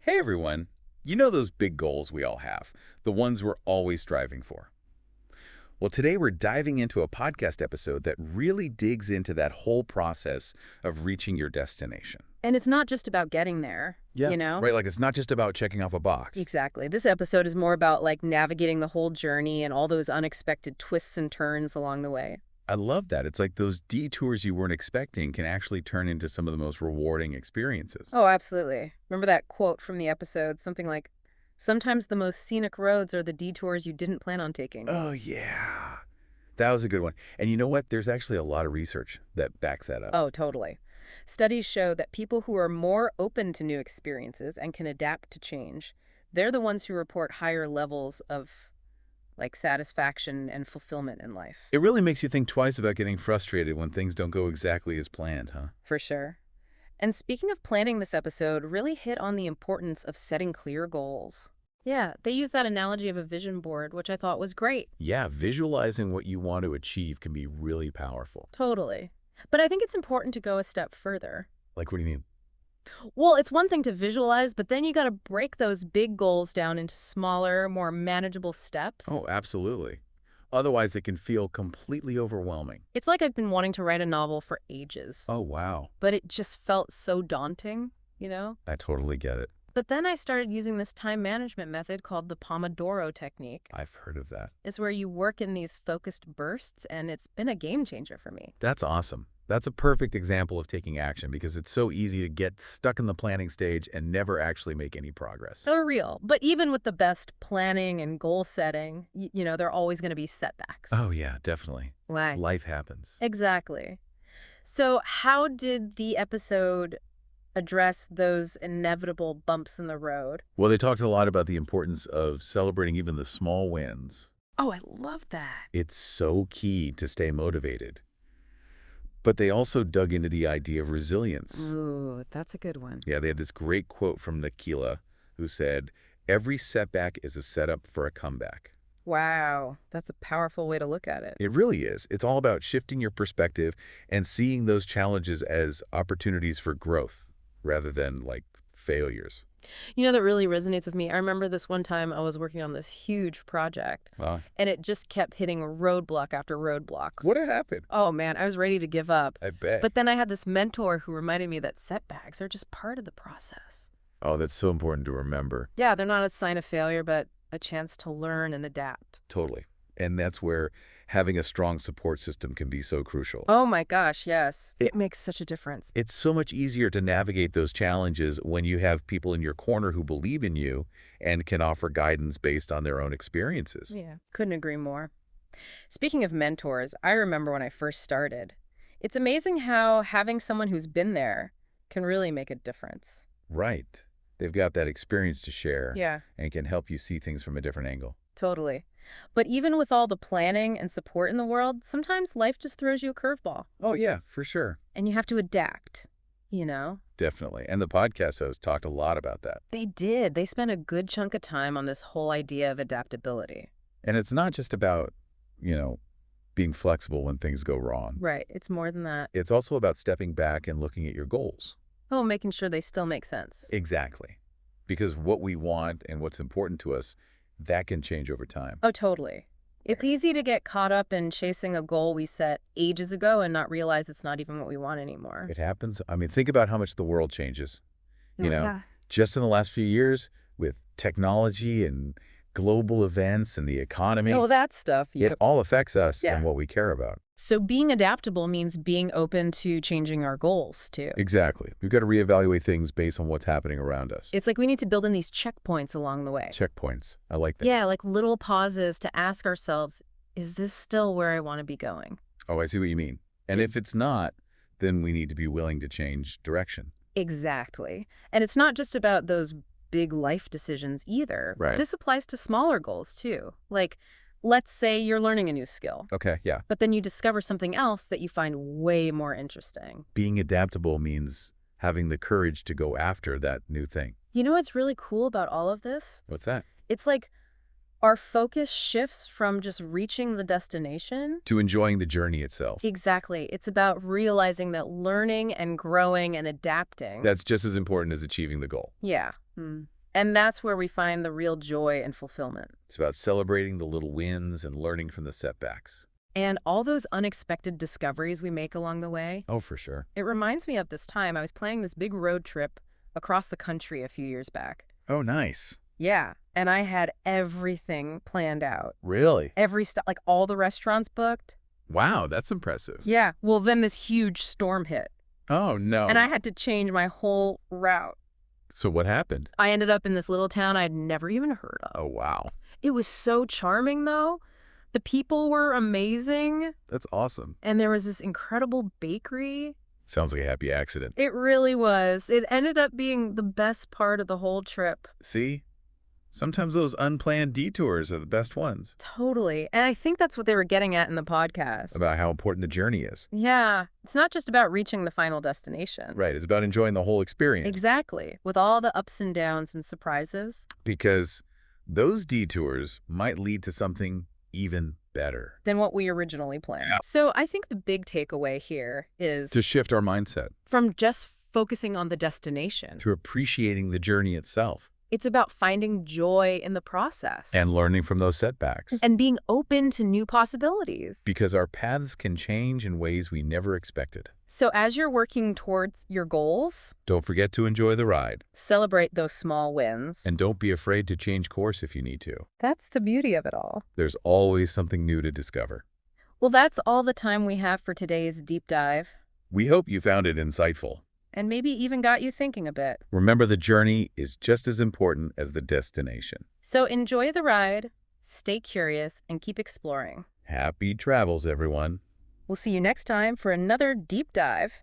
Hey everyone! You know those big goals we all have, the ones we're always striving for. Well, today we're diving into a podcast episode that really digs into that whole process of reaching your destination. And it's not just about getting there, Yeah, you know? right, like it's not just about checking off a box. Exactly. This episode is more about navigating the whole journey and all those unexpected twists and turns along the way. I love that. It's like those detours you weren't expecting can actually turn into some of the most rewarding experiences. Oh, absolutely. Remember that quote from the episode? Something like, sometimes the most scenic roads are the detours you didn't plan on taking. Oh, yeah. That was a good one. And you know what? There's actually a lot of research that backs that up. Oh, totally. Studies show that people who are more open to new experiences and can adapt to change, they're the ones who report higher levels of satisfaction and fulfillment in life. It really makes you think twice about getting frustrated when things don't go exactly as planned, huh? For sure. And speaking of planning, this episode really hit on the importance of setting clear goals. Yeah, they use that analogy of a vision board, which I thought was great. Yeah, visualizing what you want to achieve can be really powerful. Totally. But I think it's important to go a step further. Like, what do you mean? Well, it's one thing to visualize, but then you got to break those big goals down into smaller, more manageable steps. Oh, absolutely. Otherwise, it can feel completely overwhelming. It's like I've been wanting to write a novel for ages, Oh, wow. but it just felt so daunting, you know? I totally get it. But then I started using this time management method called the Pomodoro technique. I've heard of that. It's where you work in these focused bursts, and it's been a game changer for me. That's awesome. That's a perfect example of taking action because it's so easy to get stuck in the planning stage and never actually make any progress. So real. But even with the best planning and goal setting, there are always going to be setbacks. Oh, yeah, definitely. Why? Life happens. Exactly. So how did the episode address those inevitable bumps in the road? Well, they talked a lot about the importance of celebrating even the small wins. Oh, I love that. It's so key to stay motivated. But they also dug into the idea of resilience. Ooh, that's a good one. Yeah, they had this great quote from Nikila, who said, "Every setback is a setup for a comeback." Wow, that's a powerful way to look at it. It really is. It's all about shifting your perspective and seeing those challenges as opportunities for growth rather than failures. That really resonates with me. I remember this one time I was working on this huge project, Wow. and it just kept hitting roadblock after roadblock. What happened? Oh, man, I was ready to give up. I bet. But then I had this mentor who reminded me that setbacks are just part of the process. Oh, that's so important to remember. Yeah, they're not a sign of failure, but a chance to learn and adapt. Totally. And that's where having a strong support system can be so crucial. Oh my gosh, yes. It makes such a difference. It's so much easier to navigate those challenges when you have people in your corner who believe in you and can offer guidance based on their own experiences. Yeah, couldn't agree more. Speaking of mentors, I remember when I first started. It's amazing how having someone who's been there can really make a difference. Right. They've got that experience to share. Yeah. And can help you see things from a different angle. Totally. But even with all the planning and support in the world, sometimes life just throws you a curveball. Oh, yeah, for sure. And you have to adapt, you know? Definitely. And the podcast host talked a lot about that. They did. They spent a good chunk of time on this whole idea of adaptability. And it's not just about, being flexible when things go wrong. Right. It's more than that. It's also about stepping back and looking at your goals. Oh, making sure they still make sense. Exactly. Because what we want and what's important to us, that can change over time. Oh, totally. It's easy to get caught up in chasing a goal we set ages ago and not realize it's not even what we want anymore. It happens. I mean, think about how much the world changes. Yeah. Just in the last few years with technology and global events and the economy. Oh, that stuff. It all affects us Yeah. and what we care about. So being adaptable means being open to changing our goals, too. Exactly. We've got to reevaluate things based on what's happening around us. It's like we need to build in these checkpoints along the way. Checkpoints. I like that. Yeah, like little pauses to ask ourselves, is this still where I want to be going? Oh, I see what you mean. And if it's not, then we need to be willing to change direction. Exactly. And it's not just about those big life decisions either. Right. This applies to smaller goals, too. Like, let's say you're learning a new skill. Okay, yeah. But then you discover something else that you find way more interesting. Being adaptable means having the courage to go after that new thing. You know what's really cool about all of this? What's that? It's like our focus shifts from just reaching the destination. To enjoying the journey itself. Exactly. It's about realizing that learning and growing and adapting. That's just as important as achieving the goal. Yeah. And that's where we find the real joy and fulfillment. It's about celebrating the little wins and learning from the setbacks. And all those unexpected discoveries we make along the way. Oh, for sure. It reminds me of this time I was planning this big road trip across the country a few years back. Oh, nice. Yeah, and I had everything planned out. Really? Every stop, like all the restaurants booked. Wow, that's impressive. Yeah, well, then this huge storm hit, Oh, no. and I had to change my whole route. So what happened? I ended up in this little town I'd never even heard of. Oh, wow. It was so charming, though. The people were amazing, That's awesome. and there was this incredible bakery. Sounds like a happy accident. It really was. It ended up being the best part of the whole trip. See? Sometimes those unplanned detours are the best ones. Totally. And I think that's what they were getting at in the podcast. About how important the journey is. Yeah. It's not just about reaching the final destination. Right, it's about enjoying the whole experience. Exactly. With all the ups and downs and surprises. Because those detours might lead to something even better. Than what we originally planned. So I think the big takeaway here is To shift our mindset. from just focusing on the destination. To appreciating the journey itself. It's about finding joy in the process. And learning from those setbacks. And being open to new possibilities. Because our paths can change in ways we never expected. So as you're working towards your goals, Don't forget to enjoy the ride. celebrate those small wins. And don't be afraid to change course if you need to. That's the beauty of it all. There's always something new to discover. Well, that's all the time we have for today's deep dive. We hope you found it insightful. And maybe even got you thinking a bit. Remember, the journey is just as important as the destination. So enjoy the ride, stay curious, and keep exploring. Happy travels, everyone. We'll see you next time for another deep dive.